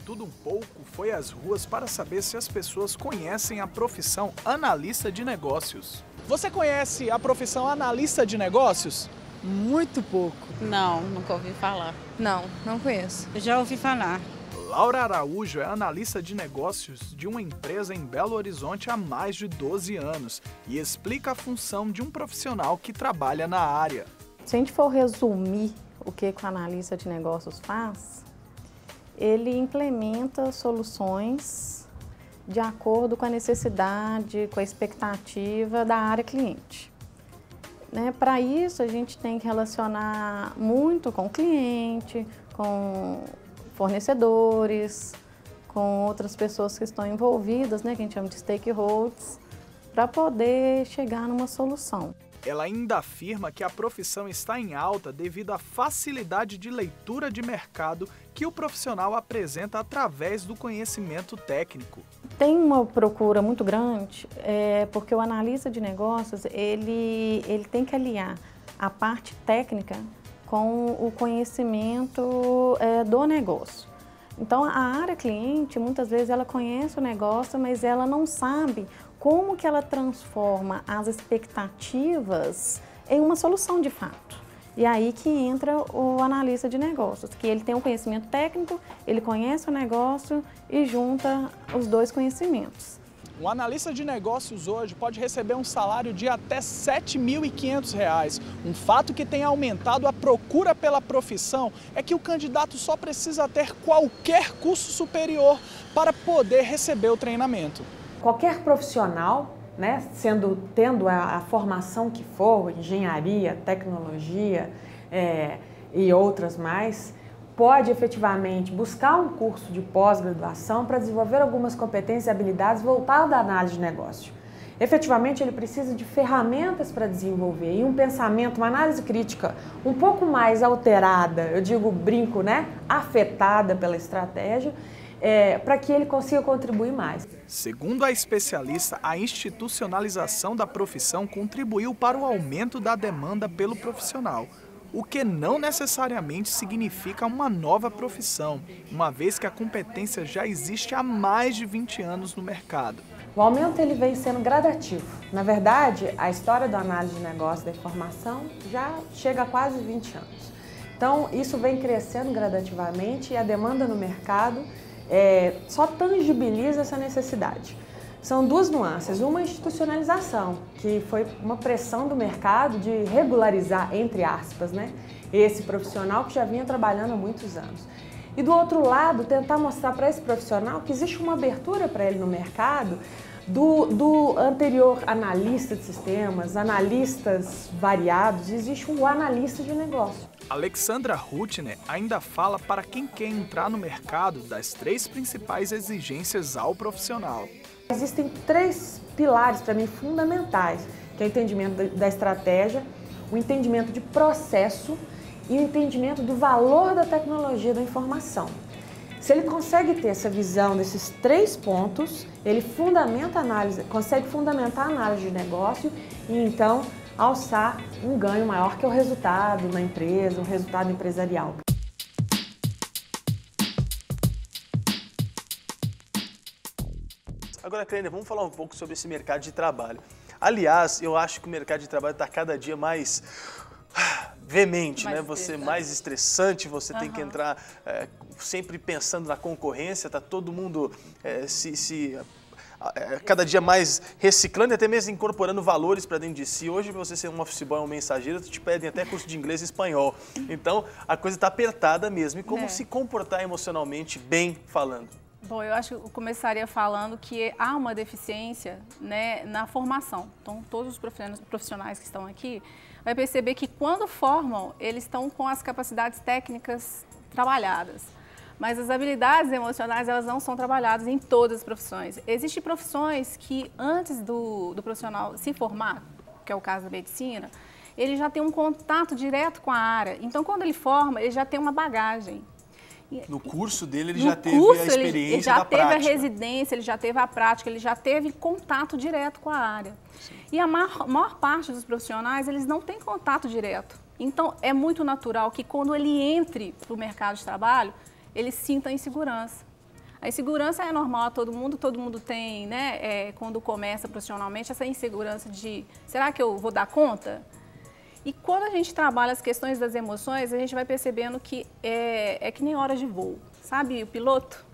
tudo um pouco foi às ruas para saber se as pessoas conhecem a profissão analista de negócios. Você conhece a profissão analista de negócios? Muito pouco. Não, nunca ouvi falar. Não, não conheço. Eu já ouvi falar. Laura Araújo é analista de negócios de uma empresa em Belo Horizonte há mais de 12 anos e explica a função de um profissional que trabalha na área. Se a gente for resumir o que o analista de negócios faz, ele implementa soluções de acordo com a necessidade, com a expectativa da área cliente. Para isso, a gente tem que relacionar muito com o cliente, com fornecedores, com outras pessoas que estão envolvidas, que a gente chama de stakeholders, para poder chegar numa solução. Ela ainda afirma que a profissão está em alta devido à facilidade de leitura de mercado que o profissional apresenta através do conhecimento técnico. Tem uma procura muito grande, porque o analista de negócios ele tem que aliar a parte técnica com o conhecimento do negócio. Então, a área cliente, muitas vezes, ela conhece o negócio, mas ela não sabe como que ela transforma as expectativas em uma solução de fato. E aí que entra o analista de negócios, que ele tem um conhecimento técnico, ele conhece o negócio e junta os dois conhecimentos. Um analista de negócios hoje pode receber um salário de até R$ 7.500. Um fato que tem aumentado a procura pela profissão é que o candidato só precisa ter qualquer curso superior para poder receber o treinamento. Qualquer profissional, tendo a formação que for, engenharia, tecnologia e outras mais, pode efetivamente buscar um curso de pós-graduação para desenvolver algumas competências e habilidades voltadas à análise de negócio. Efetivamente, ele precisa de ferramentas para desenvolver e um pensamento, uma análise crítica um pouco mais alterada, eu digo, brinco, afetada pela estratégia, para que ele consiga contribuir mais. Segundo a especialista, a institucionalização da profissão contribuiu para o aumento da demanda pelo profissional, o que não necessariamente significa uma nova profissão, uma vez que a competência já existe há mais de 20 anos no mercado. O aumento ele vem sendo gradativo. Na verdade, a história da análise de negócio da informação já chega a quase 20 anos. Então, isso vem crescendo gradativamente e a demanda no mercado só tangibiliza essa necessidade. São duas nuances, uma institucionalização, que foi uma pressão do mercado de regularizar, entre aspas, esse profissional que já vinha trabalhando há muitos anos. E do outro lado, tentar mostrar para esse profissional que existe uma abertura para ele no mercado do anterior analista de sistemas, analistas variados, existe um analista de negócio. Alexandra Rutner ainda fala para quem quer entrar no mercado das 3 principais exigências ao profissional. Existem 3 pilares para mim fundamentais, que é o entendimento da estratégia, o entendimento de processo e o entendimento do valor da tecnologia da informação. Se ele consegue ter essa visão desses 3 pontos, ele fundamenta a análise, consegue fundamentar a análise de negócio e então alçar um ganho maior que é o resultado na empresa, o resultado empresarial. Agora, Kleiner, vamos falar um pouco sobre esse mercado de trabalho. Aliás, eu acho que o mercado de trabalho está cada dia mais veemente, Você mais estressante, você tem que entrar sempre pensando na concorrência, está todo mundo cada dia mais reciclando e até mesmo incorporando valores para dentro de si. Hoje, para você ser um office boy ou um mensageiro, te pedem até curso de inglês e espanhol. Então, a coisa está apertada mesmo. E como se comportar emocionalmente bem falando? Bom, eu acho que eu começaria falando que há uma deficiência na formação. Então, todos os profissionais que estão aqui vai perceber que quando formam, eles estão com as capacidades técnicas trabalhadas. Mas as habilidades emocionais, elas não são trabalhadas em todas as profissões. Existem profissões que antes do profissional se formar, que é o caso da medicina, ele já tem um contato direto com a área. Então, quando ele forma, ele já tem uma bagagem. No curso dele ele já teve a experiência da prática. Ele já teve a residência, ele já teve a prática, ele já teve contato direto com a área. Sim. E a maior parte dos profissionais, eles não têm contato direto. Então, é muito natural que quando ele entre para o mercado de trabalho, ele sinta insegurança. A insegurança é normal a todo mundo tem, né, quando começa profissionalmente, essa insegurança de, será que eu vou dar conta? E quando a gente trabalha as questões das emoções, a gente vai percebendo que é que nem horas de voo, sabe o piloto?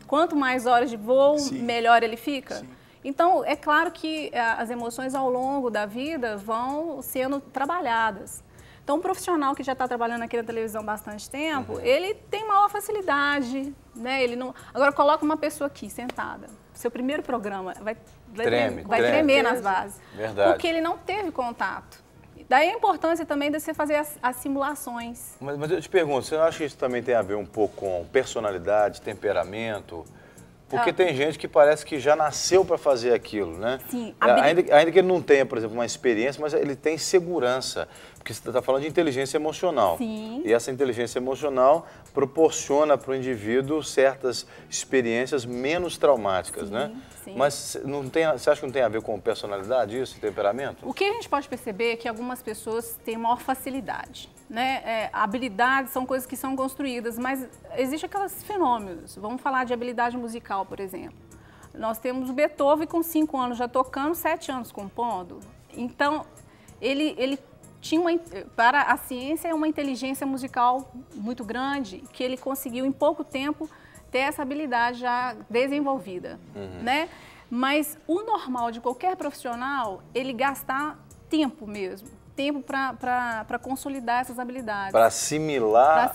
Quanto mais horas de voo, Sim. melhor ele fica. Sim. Então, é claro que as emoções ao longo da vida vão sendo trabalhadas. Então, um profissional que já está trabalhando aqui na televisão há bastante tempo, ele tem maior facilidade, né? Ele não... Agora, coloca uma pessoa aqui, sentada. Seu primeiro programa vai tremer nas bases. Verdade. Porque ele não teve contato. Daí a importância também de você fazer as simulações. Mas eu te pergunto, você não acha que isso também tem a ver um pouco com personalidade, temperamento? Porque tem gente que parece que já nasceu para fazer aquilo, né? Sim. Ainda que ele não tenha, por exemplo, uma experiência, mas ele tem segurança. Porque você está falando de inteligência emocional. Sim. E essa inteligência emocional proporciona para o indivíduo certas experiências menos traumáticas, né? Sim. Mas você acha que não tem a ver com personalidade isso, temperamento? O que a gente pode perceber é que algumas pessoas têm maior facilidade, né? Habilidades são coisas que são construídas, mas existem aqueles fenômenos. Vamos falar de habilidade musical, por exemplo. Nós temos o Beethoven com 5 anos já tocando, 7 anos compondo. Então, ele tinha para a ciência, é uma inteligência musical muito grande, que ele conseguiu em pouco tempo ter essa habilidade já desenvolvida, né? Mas o normal de qualquer profissional, ele gastar tempo mesmo, tempo para consolidar essas habilidades. Para assimilar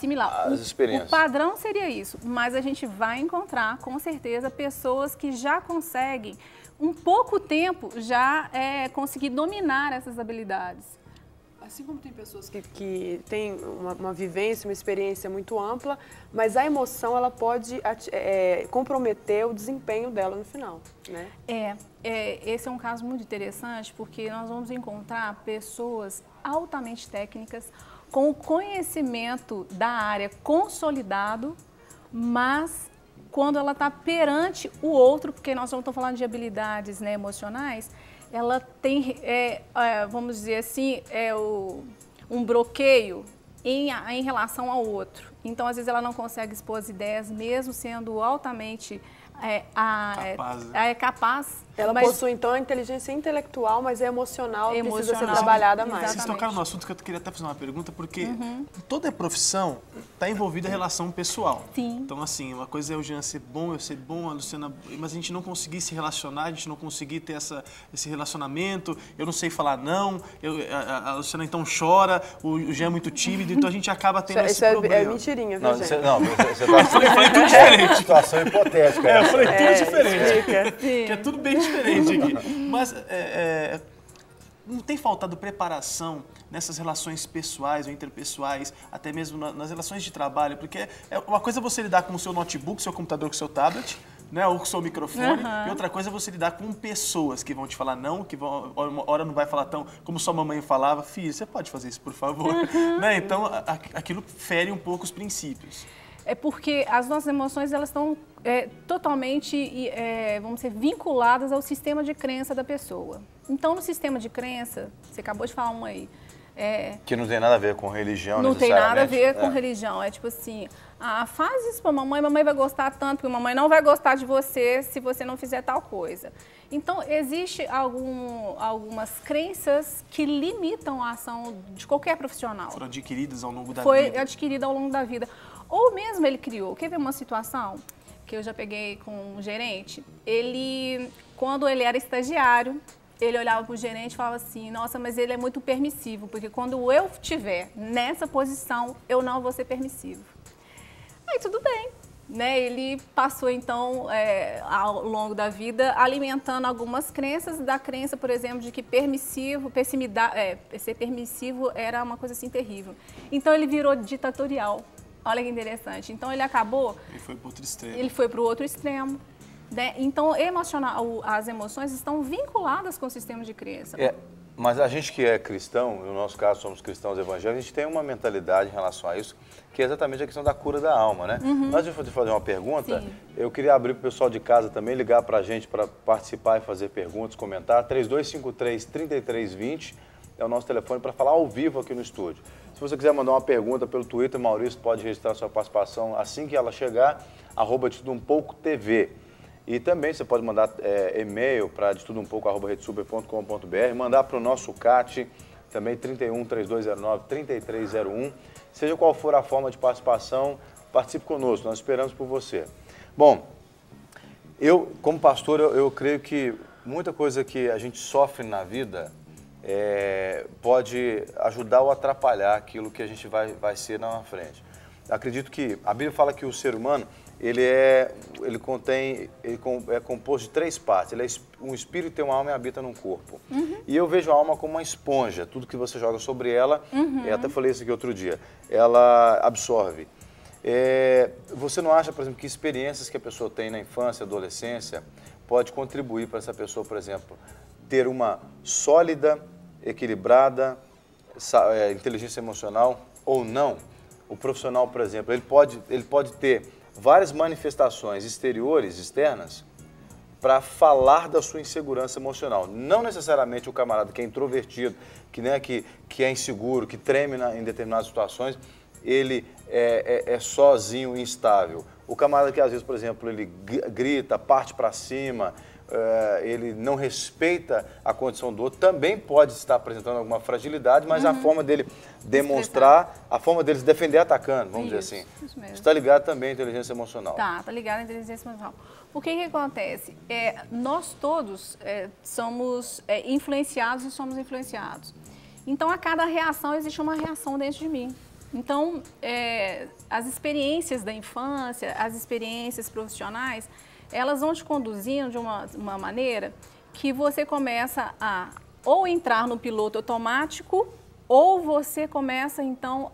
as experiências. O padrão seria isso, mas a gente vai encontrar, com certeza, pessoas que já conseguem, em pouco tempo, já conseguir dominar essas habilidades. Assim como tem pessoas que têm uma vivência, uma experiência muito ampla, mas a emoção ela pode comprometer o desempenho dela no final, né? Esse é um caso muito interessante porque nós vamos encontrar pessoas altamente técnicas com o conhecimento da área consolidado, mas quando ela está perante o outro, porque nós não estamos falando de habilidades, né, emocionais, ela tem, vamos dizer assim, um bloqueio em relação ao outro. Então, às vezes, ela não consegue expor as ideias, mesmo sendo altamente capaz. Ela possui, então, a inteligência intelectual, mas é emocional, precisa ser trabalhada mais. Vocês tocaram no assunto que eu queria até fazer uma pergunta, porque toda profissão está envolvida em relação pessoal. Sim. Então, assim, uma coisa é o Jean ser bom, eu ser bom, a Luciana... Mas a gente não conseguir se relacionar, a gente não conseguir ter esse relacionamento, eu não sei falar não, a Luciana então chora, o Jean é muito tímido, então a gente acaba tendo esse problema. É mentirinha, viu, gente? Você tá falando tudo diferente. Situação hipotética. Eu falei tudo diferente. Que é tudo bem diferente aqui. Mas não tem faltado preparação nessas relações pessoais ou interpessoais, até mesmo nas relações de trabalho, porque uma coisa é você lidar com o seu notebook, seu computador, com o seu tablet, né, ou com o seu microfone, e outra coisa é você lidar com pessoas que vão te falar não, que vão, uma hora não vai falar tão como sua mamãe falava, filho, você pode fazer isso, por favor? Né? Então, aquilo fere um pouco os princípios. É porque as nossas emoções, elas estão totalmente, vamos dizer, vinculadas ao sistema de crença da pessoa. Então, no sistema de crença, você acabou de falar um aí. Que não tem nada a ver com religião, não tem nada a ver com religião. É tipo assim, faz isso pra mamãe vai gostar tanto, porque mamãe não vai gostar de você se você não fizer tal coisa. Então, existe algumas crenças que limitam a ação de qualquer profissional. Foram adquiridas ao longo da vida. Foi adquirida ao longo da vida. Ou mesmo ele criou. Quer ver uma situação que eu já peguei com um gerente? Quando ele era estagiário, ele olhava para o gerente e falava assim, nossa, mas ele é muito permissivo, porque quando eu estiver nessa posição, eu não vou ser permissivo. Aí tudo bem, né? Ele passou então, ao longo da vida, alimentando algumas crenças, da crença, por exemplo, de que ser permissivo era uma coisa assim terrível. Então ele virou ditatorial. Olha que interessante. Então ele acabou... Ele foi para outro extremo. Ele foi para o outro extremo. Né? Então, as emoções estão vinculadas com o sistema de crença. Mas a gente que é cristão, no nosso caso somos cristãos evangélicos, a gente tem uma mentalidade em relação a isso, que é exatamente a questão da cura da alma, né? Antes de fazer uma pergunta, eu queria abrir para o pessoal de casa também, ligar para a gente para participar e fazer perguntas, comentar. 3253-3320 é o nosso telefone para falar ao vivo aqui no estúdio. Se você quiser mandar uma pergunta pelo Twitter, Maurício pode registrar sua participação assim que ela chegar. @detudoumpouco.tv. E também você pode mandar e-mail para detudoumpouco@redsuper.com.br, mandar para o nosso CAT, também 31 3209 3301. Seja qual for a forma de participação, participe conosco, nós esperamos por você. Bom, eu, como pastor, eu creio que muita coisa que a gente sofre na vida pode ajudar ou atrapalhar aquilo que a gente vai ser na frente. Acredito que a Bíblia fala que o ser humano ele é composto de 3 partes. Ele é um espírito, tem uma alma e habita num corpo. E eu vejo a alma como uma esponja. Tudo que você joga sobre ela, eu até falei isso aqui outro dia, ela absorve. Você não acha, por exemplo, que experiências que a pessoa tem na infância, adolescência, pode contribuir para essa pessoa, por exemplo, ter uma sólida, equilibrada inteligência emocional ou não? O profissional, por exemplo, ele pode ter várias manifestações exteriores, externas, para falar da sua insegurança emocional. Não necessariamente o camarada que é introvertido, que é inseguro, que treme em determinadas situações, ele é sozinho e instável. O camarada que às vezes, por exemplo, ele grita, parte para cima, ele não respeita a condição do outro, também pode estar apresentando alguma fragilidade, mas a forma dele demonstrar, a forma dele se defender atacando, vamos dizer assim. Isso mesmo. Está ligado também à inteligência emocional. Tá ligado à inteligência emocional. O que acontece? Nós todos somos influenciados e somos influenciados. Então, a cada reação existe uma reação dentro de mim. Então, as experiências da infância, as experiências profissionais, elas vão te conduzindo de uma maneira que você começa a ou entrar no piloto automático ou você começa, então,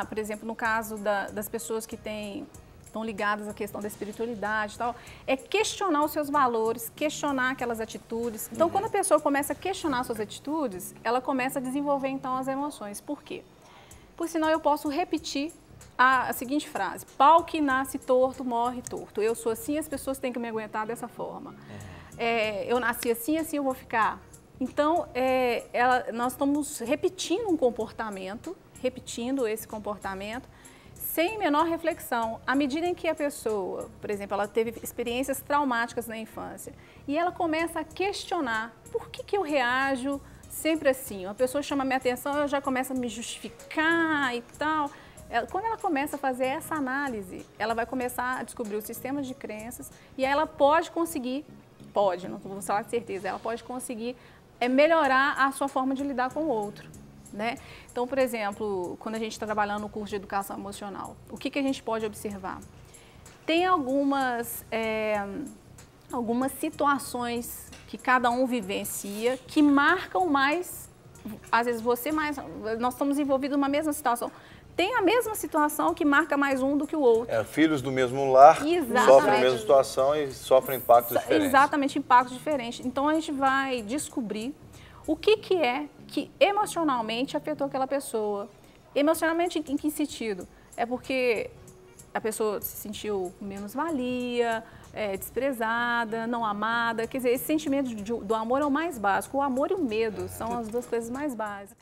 por exemplo, no caso das pessoas que estão ligadas à questão da espiritualidade e tal, questionar os seus valores, questionar aquelas atitudes. Então, quando a pessoa começa a questionar suas atitudes, ela começa a desenvolver, então, as emoções. Por quê? Por senão eu posso repetir a seguinte frase: pau que nasce torto, morre torto. Eu sou assim, as pessoas têm que me aguentar dessa forma. Eu nasci assim, assim eu vou ficar. Então, nós estamos repetindo um comportamento, repetindo esse comportamento, sem menor reflexão. À medida em que a pessoa, por exemplo, ela teve experiências traumáticas na infância, e ela começa a questionar: por que eu reajo sempre assim? Uma pessoa chama minha atenção, eu já começo a me justificar e tal. Quando ela começa a fazer essa análise, ela vai começar a descobrir os sistemas de crenças e aí ela pode conseguir, não vou falar de certeza, ela pode conseguir melhorar a sua forma de lidar com o outro, né? Então, por exemplo, quando a gente está trabalhando no curso de educação emocional, o que a gente pode observar? Tem algumas situações que cada um vivencia que marcam mais, às vezes você mais, nós estamos envolvidos numa mesma situação. Tem a mesma situação que marca mais um do que o outro. Filhos do mesmo lar sofrem a mesma situação e sofrem impactos diferentes. Exatamente, impactos diferentes. Então, a gente vai descobrir o que emocionalmente afetou aquela pessoa. Emocionalmente, em que sentido? É porque a pessoa se sentiu menos-valia, desprezada, não amada. Quer dizer, esse sentimento do amor é o mais básico. O amor e o medo são as duas coisas mais básicas.